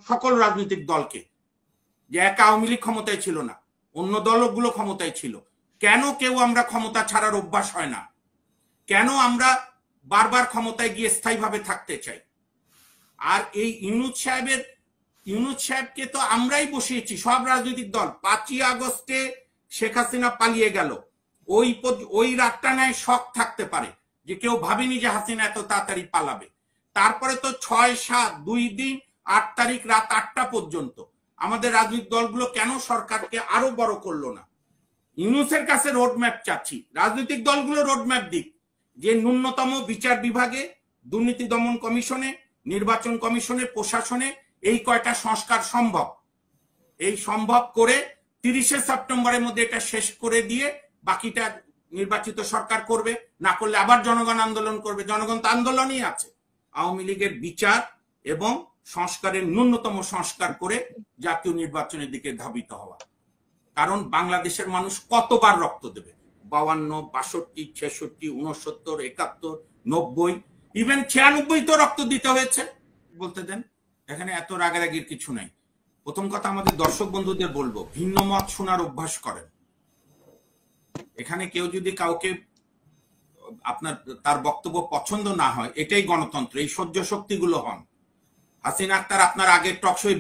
সকল রাজনৈতিক দলকে যে একা আওয়ামী লীগ ক্ষমতায় ছিল না, অন্য দলগুলো ক্ষমতায় ছিল, কেন কেউ আমরা ক্ষমতা ছাড়ার অভ্যাস হয় না, কেন আমরা বারবার ক্ষমতায় গিয়ে স্থায়ীভাবে থাকতে চাই। আর এই ইউনূস সাহেবকে তো আমরাই বসিয়েছি, সব রাজনৈতিক দল। 5ই আগস্টে শেখ হাসিনা পালিয়ে গেল, ওই রাতটা নেয় শখ থাকতে পারে যে কেউ ভাবেনি যে হাসিনা এত তাড়াতাড়ি পালাবে। তারপরে তো 6, 7, 2 দিন, 8 তারিখ রাত 8টা পর্যন্ত আমাদের রাজনৈতিক দলগুলো কেন সরকারকে আরো বড় করলো না? ইউনূসের কাছে রোডম্যাপ চাচ্ছি, রাজনৈতিক দলগুলো রোডম্যাপ দিক, যে ন্যূনতম বিচার বিভাগে, দুর্নীতি দমন কমিশনে, নির্বাচন কমিশনে, প্রশাসনে এই কয়টা সংস্কার সম্ভব, এই সম্ভব করে 30শে সেপ্টেম্বরের মধ্যে এটা শেষ করে দিয়ে বাকিটা নির্বাচিত সরকার করবে, না করলে আবার জনগণ আন্দোলন করবে। জনগণ তো আন্দোলনই আছে। আওয়ামী লীগের বিচার এবং সংস্কারের ন্যূনতম সংস্কার করে জাতীয় নির্বাচনের দিকে ধাবিত হওয়া। কারণ বাংলাদেশের মানুষ কতবার রক্ত দেবে, 52, 62, 66, 69, 71, 90, ইভেন 96 তো রক্ত দিতে হয়েছে। বলতে দেন, এখানে এত রাগারাগির কিছু নাই। প্রথম কথা আমাদের দর্শক বন্ধুদের বলবো, ভিন্ন মত শোনার অভ্যাস করেন। এখানে কেউ যদি কাউকে আপনার তার বক্তব্য পছন্দ না হয়, এটাই গণতন্ত্র, এই সহ্য শক্তিগুলো হন। হাসিনা আক্তার আপনার আগের টকশোয়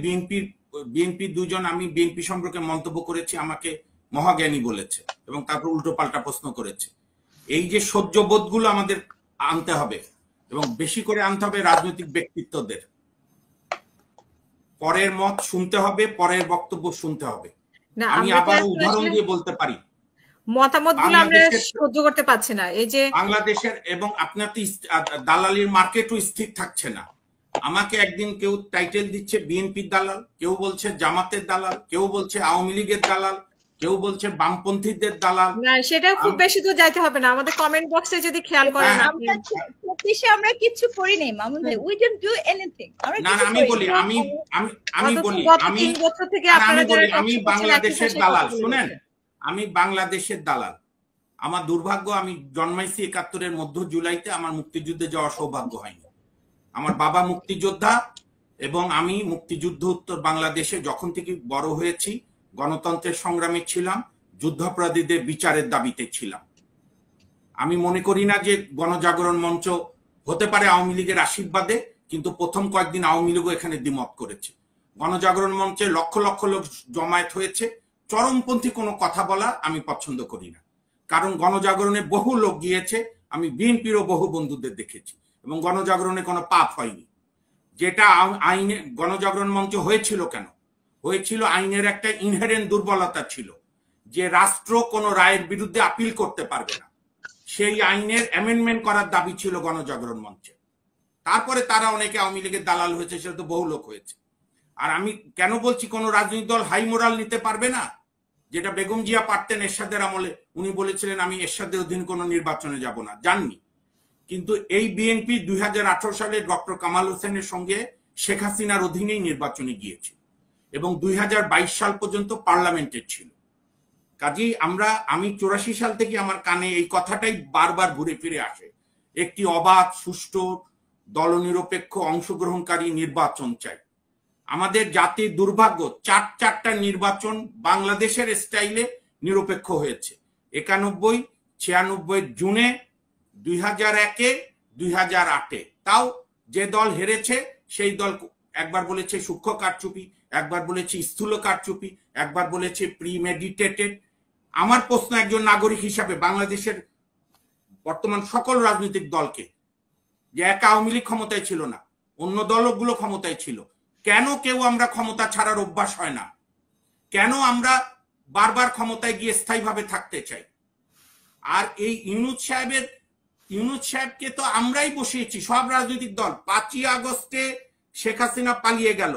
বিএনপি দুজন, আমি বিএনপি সম্পর্কে মন্তব্য করেছি, আমাকে মহাজ্ঞানী বলেছে এবং তারপর উল্টো পাল্টা প্রশ্ন করেছে। এই যে সহ্য বোধগুলো আমাদের আনতে হবে এবং বেশি করে আনতে হবে রাজনৈতিক ব্যক্তিত্বদের। পরের মত শুনতে হবে, পরের বক্তব্য শুনতে হবে। আমি আবার উদাহরণ দিয়ে বলতে পারি, মতামতগুলো আমরা সহ্য করতে পারছি না। এই যে বাংলাদেশের এবং আপনার দালালির মার্কেটও স্থির থাকছে না। আমাকে একদিন কেউ টাইটেল দিচ্ছে বিএনপির দালাল, কেউ বলছে জামাতের দালাল, কেউ বলছে আওয়ামী লীগের দালাল, কেউ বলছে বামপন্থীদের দালাল। না, সেটা খুব বেশি দূর যাইতে হবে না। আমাদের কমেন্ট বক্সে যদি খেয়াল করেন, আমরা কিছু করি নাই মামুন ভাই, উই ডোন্ট ডু এনিথিং। না, আমি বলি আমি বাংলাদেশের দালাল। শুনেন, আমি বাংলাদেশের দালাল। আমার দুর্ভাগ্য, আমি জন্মাইছি 71-এর মধ্য জুলাইতে, আমার মুক্তিযুদ্ধে যাওয়ার সৌভাগ্য হয়নি। আমার বাবা মুক্তিযোদ্ধা এবং আমি মুক্তিযুদ্ধ উত্তর বাংলাদেশে যখন থেকে বড় হয়েছি গণতন্ত্রের সংগ্রামে ছিলাম, যুদ্ধাপরাধীদের বিচারের দাবিতে ছিলাম। আমি মনে করি না যে গণজাগরণ মঞ্চ হতে পারে আওয়ামী লীগের আশীর্বাদে, কিন্তু প্রথম কয়েকদিন আওয়ামী লীগও এখানে দ্বিমত করেছে। গণজাগরণ মঞ্চে লক্ষ লক্ষ লোক জমায়েত হয়েছে। চরমপন্থী কোনো কথা বলা আমি পছন্দ করি না, কারণ গণজাগরণে বহু লোক গিয়েছে, আমি বিএনপিরও বহু বন্ধুদের দেখেছি, এবং গণজাগরণে কোনো পাপ হয়নি। যেটা আইনে গণজাগরণ মঞ্চ হয়েছিল, কেন হয়েছিল? আইনের একটা ইনহেরেন্ট দুর্বলতা ছিল যে রাষ্ট্র কোনো রায়ের বিরুদ্ধে আপিল করতে পারবে না, সেই আইনের অ্যামেন্ডমেন্ট করার দাবি ছিল গণজাগরণ মঞ্চে। তারপরে তারা অনেকে আওয়ামী লীগের দালাল হয়েছে, সেটা তো বহু লোক হয়েছে। আর আমি কেন বলছি কোন রাজনৈতিক দল হাই মোরাল নিতে পারবে না, যেটা বেগম জিয়া পারতেন এরশাদের আমলে। উনি বলেছিলেন আমি এরশাদের অধীন কোনো নির্বাচনে যাব না, যাননি। কিন্তু এই বিএনপি 2018 সালে ডক্টর কামাল হোসেনের সঙ্গে শেখ হাসিনার অধীনেই নির্বাচনে গিয়েছে এবং 2022 সাল পর্যন্ত পার্লামেন্টের ছিল। কাজেই আমি 84 সাল থেকে আমার কানে এই কথাটাই বারবার ঘুরে ফিরে আসে, একটি অবাধ, সুষ্ঠু, দলনিরপেক্ষ, অংশগ্রহণকারী নির্বাচন চাই। আমাদের জাতির দুর্ভাগ্য, 4টা নির্বাচন বাংলাদেশের স্টাইলে নিরপেক্ষ হয়েছে। 91, 96 জুনে, 2001-এ, 2008-এ। তাও যে দল হেরেছে সেই দল একবার বলেছে সূক্ষ্ম কারচুপি, একবার বলেছে স্থূল কারচুপি, একবার বলেছে প্রিমেডিটেটেড। আমার প্রশ্ন একজন নাগরিক হিসাবে বাংলাদেশের বর্তমান সকল রাজনৈতিক দলকে, যে একা আওয়ামী লীগ ক্ষমতায় ছিল না, অন্য দলগুলো ক্ষমতায় ছিল, কেন কেউ আমরা ক্ষমতা ছাড়ার অভ্যাস হয় না, কেন আমরা বারবার ক্ষমতায় গিয়ে স্থায়ীভাবে থাকতে চাই। আর এই ইউনূস সাহেবকে তো আমরাই বসিয়েছি, সব রাজনৈতিক দল। 5ই আগস্টে শেখ হাসিনা পালিয়ে গেল,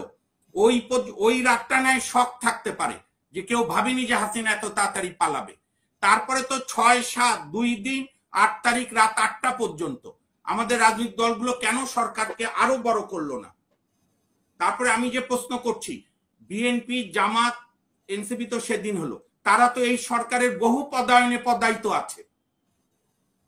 ওই রাতটা নেয় শখ থাকতে পারে যে কেউ ভাবেনি যে হাসিনা এত তাড়াতাড়ি পালাবে। তারপরে তো 6, 7, 2 দিন, 8 তারিখ রাত 8টা পর্যন্ত আমাদের রাজনৈতিক দলগুলো কেন সরকারকে আরো বড় করলো না? তারপরে আমি যে প্রশ্ন করছি, বিএনপি, জামাত, এনসিপি তো সেদিন হলো, তারা তো এই সরকারের বহু পদায়নে পদায়িত আছে।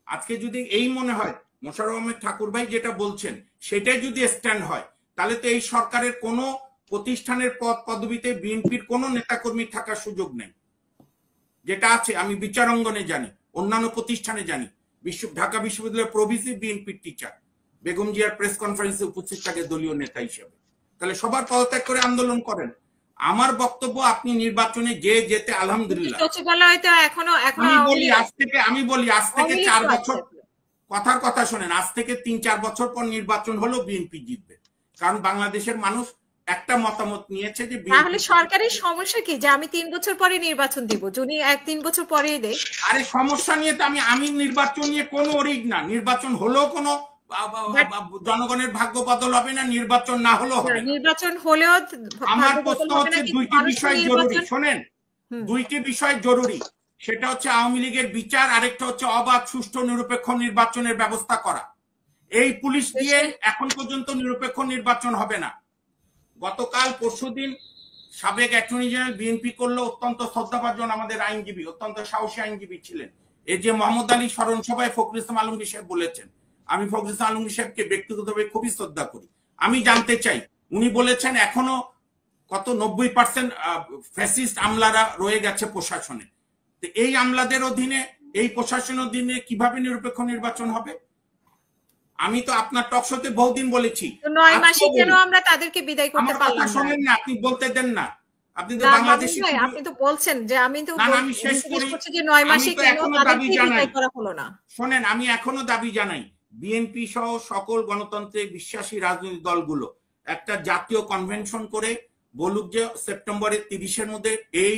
আজকে যদি এই মনে হয় মোশাররফ আহমেদ ঠাকুর ভাই যেটা বলছেন সেটাই যদি স্ট্যান্ড হয়, তাহলে তো এই সরকারের কোনো প্রতিষ্ঠানের পদ পদবিতে বিএনপির কোনো নেতাকর্মী থাকার সুযোগ নেই। যেটা আছে আমি বিচারাঙ্গনে জানি, অন্যান্য প্রতিষ্ঠানে জানি। ঢাকা বিশ্ববিদ্যালয়ের প্রভিসি বিএনপির টিচার বেগম জিয়ার প্রেস কনফারেন্সে উপস্থিত থাকে দলীয় নেতা হিসেবে। তাহলে সবার পদত্যাগ করে আন্দোলন করেন। আমার বক্তব্য, আপনি নির্বাচনে যেতে আলহামদুলিল্লাহ। আমি বলি আজ থেকে 4 বছর, কথার কথা শোনেন, আজ থেকে 3-4 বছর পর নির্বাচন হলো বিএনপি জিতবে। কারণ বাংলাদেশের মানুষ একটা মতামত নিয়েছে যে তাহলে সরকারের সমস্যা কি যে আমি 3 বছর পরে নির্বাচন দিব, যদি 1-3 বছর পরেই দেয়? আরে সমস্যা নিয়ে তো আমি নির্বাচন নিয়ে কোনো অরিগ না। নির্বাচন হলেও কোনো জনগণের ভাগ্য বদল হবে না, নির্বাচন না হলেও হবে না। নির্বাচন হলেও আমার প্রশ্ন হচ্ছে দুইটি বিষয় জরুরি, শোনেন, দুইটি বিষয় জরুরি। সেটা হচ্ছে আওয়ামী লীগের বিচার, আরেকটা হচ্ছে অবাধ সুষ্ঠু নিরপেক্ষ নির্বাচনের ব্যবস্থা করা। এই পুলিশ দিয়ে এখন পর্যন্ত নিরপেক্ষ নির্বাচন হবে না। গতকাল পরশুদিন সাবেক অ্যাটর্নি জেনারেল বিএনপি করলো, অত্যন্ত শ্রদ্ধাভাজন আমাদের আইনজীবী, অত্যন্ত সাহসী আইনজীবী ছিলেন। এই যে মোহাম্মদ আলী স্মরণ সভায় ফখরুল ইসলাম আলমগীর সাহেব বলেছেন, আমি ফখরুল ইসলাম আলমগীর সাহেবকে ব্যক্তিগতভাবে খুবই শ্রদ্ধা করি। আমি জানতে চাই, উনি বলেছেন এখনো কত 90% ফ্যাসিস্ট আমলারা রয়ে গেছে প্রশাসনে। এই আমলাদের অধীনে, এই প্রশাসনের অধীনে কিভাবে নিরপেক্ষ নির্বাচন হবে? আমি তো আপনার টক শোতে বহুদিন বলেছি 9 মাসে কেন আমরা তাদেরকে বিদায় করতে পারলাম না? শোনেন না, আপনি বলতে দেন না। আপনি তো বাংলাদেশে, আপনি তো বলছেন যে আমি তো আমি শেষ করি যে 9 মাসে কেন তাদেরকে বিদায় করা হলো না। শোনেন, আমি এখনো দাবি জানাই, বিএনপি সহ সকল গণতন্ত্রে বিশ্বাসী রাজনৈতিক দলগুলো একটা জাতীয় কনভেনশন করে বলুক যে সেপ্টেম্বরের 30-এর মধ্যে এই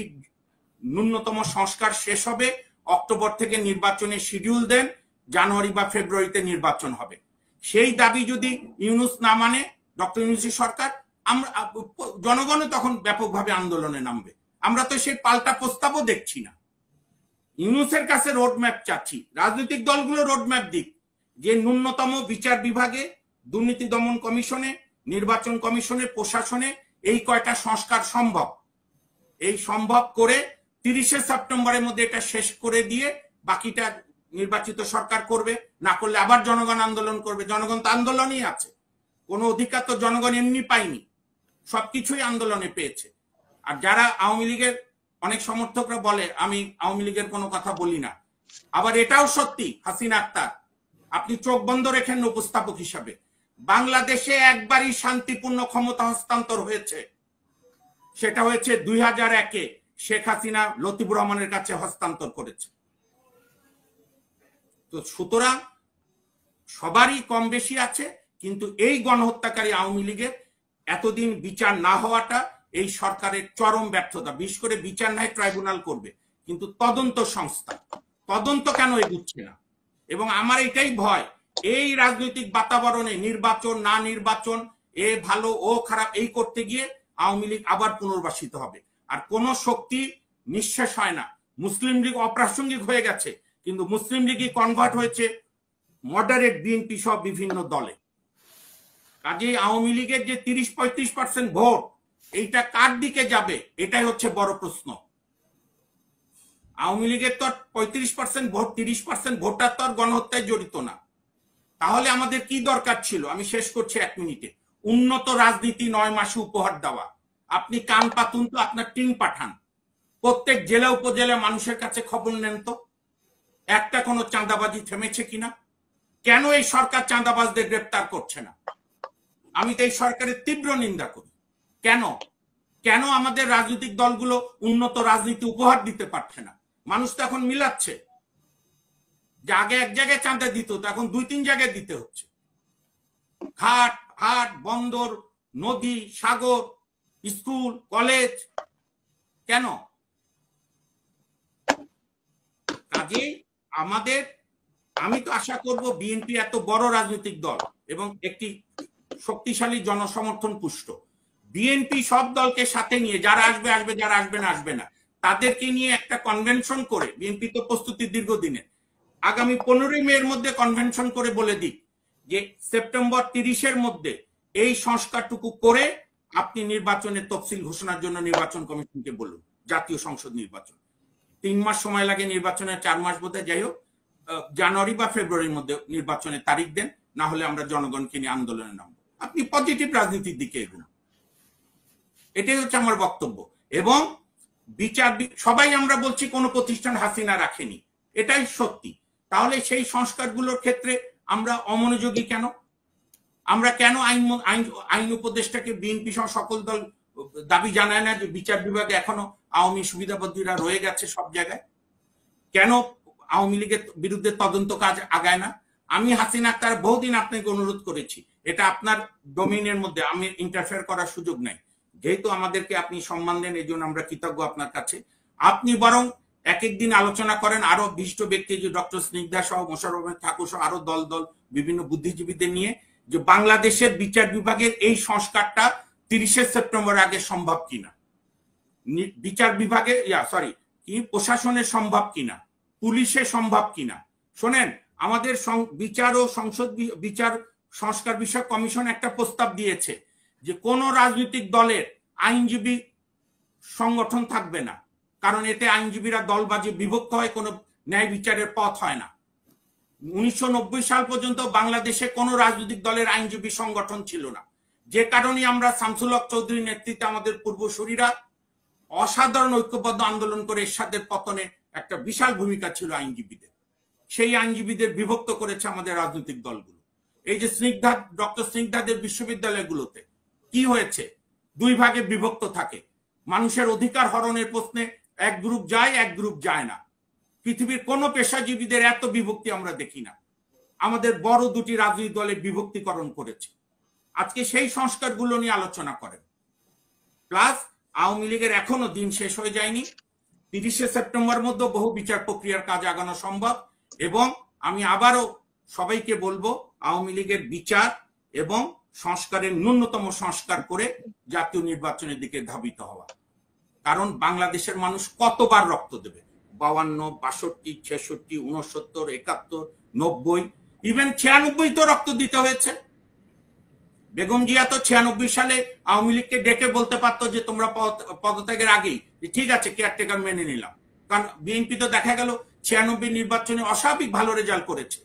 ন্যূনতম সংস্কার শেষ হবে, অক্টোবর থেকে নির্বাচনের শিডিউল দেন, জানুয়ারি বা ফেব্রুয়ারিতে নির্বাচন হবে। সেই দাবি যদি ইউনূস না মানে, ডক্টর ইউনূসের সরকার, আমরা জনগণও তখন ব্যাপকভাবে আন্দোলনে নামবে। আমরা তো সেই পাল্টা প্রস্তাবও দেখছি না। ইউনূসের কাছে রোডম্যাপ চাচ্ছি, রাজনৈতিক দলগুলো রোডম্যাপ দিক, যে ন্যূনতম বিচার বিভাগে, দুর্নীতি দমন কমিশনে, নির্বাচন কমিশনে, প্রশাসনে এই কয়টা সংস্কার সম্ভব, এই সম্ভব করে 30শে সেপ্টেম্বরের মধ্যে এটা শেষ করে দিয়ে বাকিটা নির্বাচিত সরকার করবে। না করলে আবার জনগণ আন্দোলন করবে। জনগণ তো আন্দোলনই আছে, কোনো অধিকার তো জনগণ এমনি পায়নি, সবকিছুই আন্দোলনে পেয়েছে। আর যারা আওয়ামী লীগের অনেক সমর্থকরা বলে আমি আওয়ামী লীগের কোনো কথা বলি না, আবার এটাও সত্যি, হাসিনা আক্তার, আপনি চোখ বন্ধ রেখেন উপস্থাপক হিসাবে, বাংলাদেশে একবারই শান্তিপূর্ণ ক্ষমতা হস্তান্তর হয়েছে। সেটা হয়েছে 2001-এ শেখ হাসিনা লতিফুর রহমানের কাছে হস্তান্তর করেছে। তো সুতরাং সবারই কম বেশি আছে, কিন্তু এই গণহত্যাকারী আওয়ামী লীগের এতদিন বিচার না হওয়াটা এই সরকারের চরম ব্যর্থতা। বিশেষ করে বিচার নাই ট্রাইব্যুনাল করবে, কিন্তু তদন্ত সংস্থা তদন্ত কেন এগুচ্ছে না? এবং আমার এটাই ভয়, এই রাজনৈতিক বাতাবরণে নির্বাচন না নির্বাচন, এ ভালো ও খারাপ এই করতে গিয়ে আওয়ামী লীগ আবার পুনর্বাসিত হবে। আর কোন শক্তি নিঃশেষ হয় না। মুসলিম লীগ অপ্রাসঙ্গিক হয়ে গেছে, কিন্তু মুসলিম লীগই কনভার্ট হয়েছে মডারেট বিএনপি সব বিভিন্ন দলে। কাজেই আওয়ামী লীগের যে 30-35% ভোট, এইটা কার দিকে যাবে এটাই হচ্ছে বড় প্রশ্ন। আওয়ামী লীগের তো 35% ভোট, 30% ভোটার তো আর গণহত্যায় জড়িত না। তাহলে আমাদের কি দরকার ছিল? আমি শেষ করছি 1 মিনিটে। উন্নত রাজনীতি 9 মাসে উপহার দেওয়া। আপনি কান পাতুন তো, আপনার টিম পাঠান, প্রত্যেক জেলা উপজেলা মানুষের কাছে খবর নেন তো একটা কোনো চাঁদাবাজি থেমেছে কিনা। কেন এই সরকার চাঁদাবাজদের গ্রেপ্তার করছে না? আমি তো এই সরকারের তীব্র নিন্দা করি। কেন কেন আমাদের রাজনৈতিক দলগুলো উন্নত রাজনীতি উপহার দিতে পারছে না? মানুষ তো এখন মিলাচ্ছে, যে আগে এক জায়গায় চাঁদা দিত, তো এখন 2-3 জায়গায় দিতে হচ্ছে। ঘাট, হাট, বন্দর, নদী, সাগর, স্কুল, কলেজ, কেন? কাজেই আমাদের, আমি তো আশা করব বিএনপি এত বড় রাজনৈতিক দল এবং একটি শক্তিশালী জনসমর্থন পুষ্ট, বিএনপি সব দলকে সাথে নিয়ে, যারা আসবে আসবে, যারা আসবে না আসবে না, তাদেরকে নিয়ে একটা কনভেনশন করে, বিএনপি তো প্রস্তুতি দীর্ঘদিনের, আগামী 15ই মের মধ্যে কনভেনশন করে বলে দিক যে সেপ্টেম্বর 30-এর মধ্যে এই সংস্কারটুকু করে আপনি নির্বাচনের তফসিল ঘোষণার জন্য নির্বাচন কমিশনকে বলুন। জাতীয় সংসদ নির্বাচন 3 মাস সময় লাগে, নির্বাচনের 4 মাস বোধহয়, যাই হোক জানুয়ারি বা ফেব্রুয়ারির মধ্যে নির্বাচনের তারিখ দেন, না হলে আমরা জনগণকে নিয়ে আন্দোলনে নামবো। আপনি পজিটিভ রাজনীতির দিকে এগুন। এটাই হচ্ছে আমার বক্তব্য। এবং বিচার সবাই আমরা বলছি কোনো প্রতিষ্ঠান হাসিনা রাখেনি, এটাই সত্যি। তাহলে সেই সংস্কারগুলোর ক্ষেত্রে আমরা অমনোযোগী কেন? আমরা কেন আইন উপদেষ্টাকে বিএনপি সহ সকল দল দাবি জানায় না যে বিচার বিভাগে এখনো আওয়ামী সুবিধাবদ্ধীরা রয়ে গেছে সব জায়গায়? কেন আওয়ামী লীগের বিরুদ্ধে তদন্ত কাজ আগায় না? আমি হাসিনা আক্তার বহুদিন আপনাকে অনুরোধ করেছি, এটা আপনার ডোমেইনের মধ্যে, আমি ইন্টারফেয়ার করার সুযোগ নাই, যেহেতু আমাদেরকে আপনি সম্মান দেন এই জন্য আমরা কৃতজ্ঞ আপনার কাছে। আপনি বরং এক একদিন আলোচনা করেন আরো বিশিষ্ট ব্যক্তি, যে ডক্টর স্নিগ্ধা সহ মোশাররফ ঠাকুর সহ আরো দল দল বিভিন্ন বুদ্ধিজীবীদের নিয়ে, যে বাংলাদেশের বিচার বিভাগের এই সংস্কারটা 30শে সেপ্টেম্বর আগে সম্ভব কিনা, বিচার বিভাগে প্রশাসনের সম্ভব কিনা, পুলিশে সম্ভব কিনা। শোনেন, আমাদের বিচার ও সংসদ বিচার সংস্কার বিষয়ক কমিশন একটা প্রস্তাব দিয়েছে যে কোন রাজনৈতিক দলের আইনজীবী সংগঠন থাকবে না, কারণ এতে আইনজীবীরা দলবাজি বিভক্ত হয়, কোনো ন্যায় বিচারের পথ হয় না। 1990 সাল পর্যন্ত বাংলাদেশে কোনো রাজনৈতিক দলের আইনজীবী সংগঠন ছিল না, যে কারণে আমরা শামসুল হক চৌধুরীর নেতৃত্বে আমাদের পূর্বসূরীরা অসাধারণ ঐক্যবদ্ধ আন্দোলন করে এরশাদের পতনে একটা বিশাল ভূমিকা ছিল আইনজীবীদের। সেই আইনজীবীদের বিভক্ত করেছে আমাদের রাজনৈতিক দলগুলো। এই যে ডক্টর স্নিগ্ধাদের বিশ্ববিদ্যালয়গুলোতে কি হয়েছে, দুই ভাগে বিভক্ত থাকে। মানুষের অধিকার হরণের প্রশ্নে এক গ্রুপ যায়, এক গ্রুপ যায় না। পৃথিবীর কোন পেশাজীবীদের এত বিভক্তি আমরা দেখি না। আমাদের বড় দুটি রাজনৈতিক দলের বিভক্তিকরণ করেছে। আজকে সেই সংস্কারগুলো নিয়ে আলোচনা করেন। প্লাস আওয়ামী লীগের এখনো দিন শেষ হয়ে যায়নি। 30শে সেপ্টেম্বর মধ্যে বহু বিচার প্রক্রিয়ার কাজ আগানো সম্ভব। এবং আমি আবারও সবাইকে বলবো, আওয়ামী লীগের বিচার এবং সংস্কারের ন্যূনতম সংস্কার করে জাতীয় নির্বাচনের দিকে ধাবিত হওয়া। কারণ বাংলাদেশের মানুষ কতবার রক্ত দেবে? 52, 62, 66, 69, 71, 90, ইভেন 96 তো রক্ত দিতে হয়েছে। বেগম জিয়া তো 96 সালে আওয়ামী লীগকে ডেকে বলতে পারতো যে তোমরা পদত্যাগের আগেই ঠিক আছে কেয়ারটেকার মেনে নিলাম। কারণ বিএনপি তো দেখা গেল 96 নির্বাচনে অস্বাভাবিক ভালো রেজাল্ট করেছে।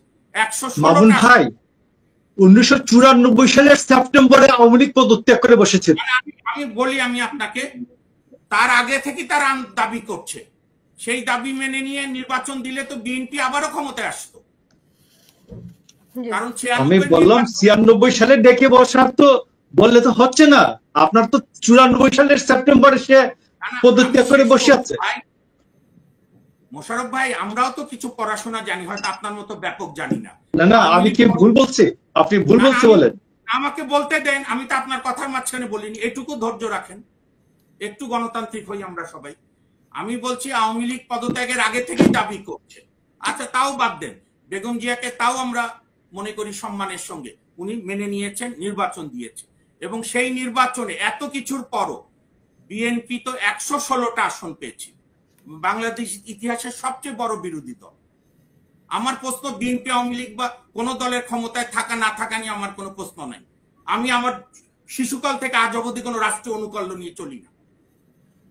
1994 সালের সেপ্টেম্বরে আওয়ামী লীগ পদত্যাগ করে বসেছে। আমি বলি, আমি আপনাকে, তার আগে থেকে তারা দাবি করছে, সেই দাবি মেনে নিয়ে নির্বাচন দিলে তো বিএনপি আবারও ক্ষমতায় আসতো। কারণ আমি বললাম 96 সালে ডেকে বসার তো বললে তো হচ্ছে না। আপনার তো 94 সালের সেপ্টেম্বরে সে পদত্যাগ করে বসে আছে। মোশাররফ ভাই, আমরাও তো কিছু পড়াশোনা জানি, হয়তো আপনার মতো ব্যাপক জানি না। না, আমি কি ভুল বলছি? আপনি ভুল বলতে বলেন। আমাকে বলতে দেন, আমি তো আপনার কথার মাঝখানে বলিনি। এটুকু ধৈর্য রাখেন, একটু গণতান্ত্রিক হই আমরা সবাই। আমি বলছি আওয়ামী লীগ পদত্যাগের আগে থেকেই দাবি করছে। আচ্ছা, তাও বাদ দেন, বেগম জিয়াকে তাও আমরা মনে করি সম্মানের সঙ্গে উনি মেনে নিয়েছেন, নির্বাচন দিয়েছে। এবং সেই নির্বাচনে এত কিছুর পরও বিএনপি তো 116টা আসন পেয়েছে, বাংলাদেশ ইতিহাসের সবচেয়ে বড় বিরোধী দল। আমার প্রশ্ন, বিএনপি আওয়ামী লীগ বা কোন দলের ক্ষমতায় থাকা না থাকা নিয়ে আমার কোনো প্রশ্ন নাই। আমি আমার শিশুকাল থেকে আজ অবধি কোনো রাষ্ট্রীয় অনুকল্য নিয়ে চলি না।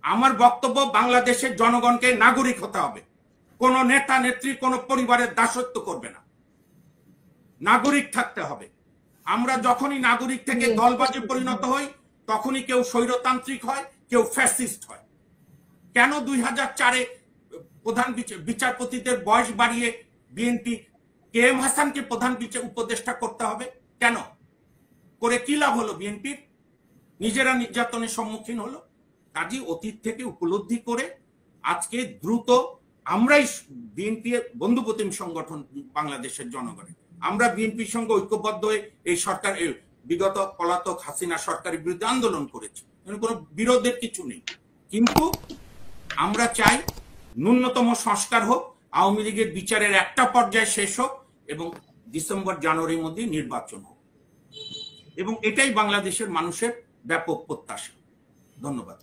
আমার বক্তব্য, বাংলাদেশের জনগণকে নাগরিক হতে হবে। কোন নেতা নেত্রী কোন পরিবারের দাসত্ব করবে না, নাগরিক থাকতে হবে। আমরা যখনই নাগরিক থেকে দলবাজে পরিণত হই, তখনই কেউ স্বৈরতান্ত্রিক হয়, কেউ ফ্যাসিস্ট হয়। কেন 2004-এ প্রধান বিচারপতিদের বয়স বাড়িয়ে বিএনপি KM হাসানকে প্রধান উপদেষ্টা করতে হবে? কেন করে কি লাভ হলো? বিএনপির নিজেরা নির্যাতনের সম্মুখীন হলো। কাজী অতীত থেকে উপলব্ধি করে আজকে দ্রুত আমরাই বিএনপি বন্ধুপ্রতিম সংগঠন বাংলাদেশের জনগণের, আমরা বিএনপির সঙ্গে ঐক্যবদ্ধ হয়ে এই সরকার বিগত পলাতক হাসিনা সরকারের বিরুদ্ধে আন্দোলন করেছে। কোনো বিরোধের কিছু নেই, কিন্তু আমরা চাই ন্যূনতম সংস্কার হোক, আওয়ামী লীগের বিচারের একটা পর্যায়ে শেষ হোক এবং ডিসেম্বর জানুয়ারির মধ্যে নির্বাচন হোক। এবং এটাই বাংলাদেশের মানুষের ব্যাপক প্রত্যাশা। ধন্যবাদ।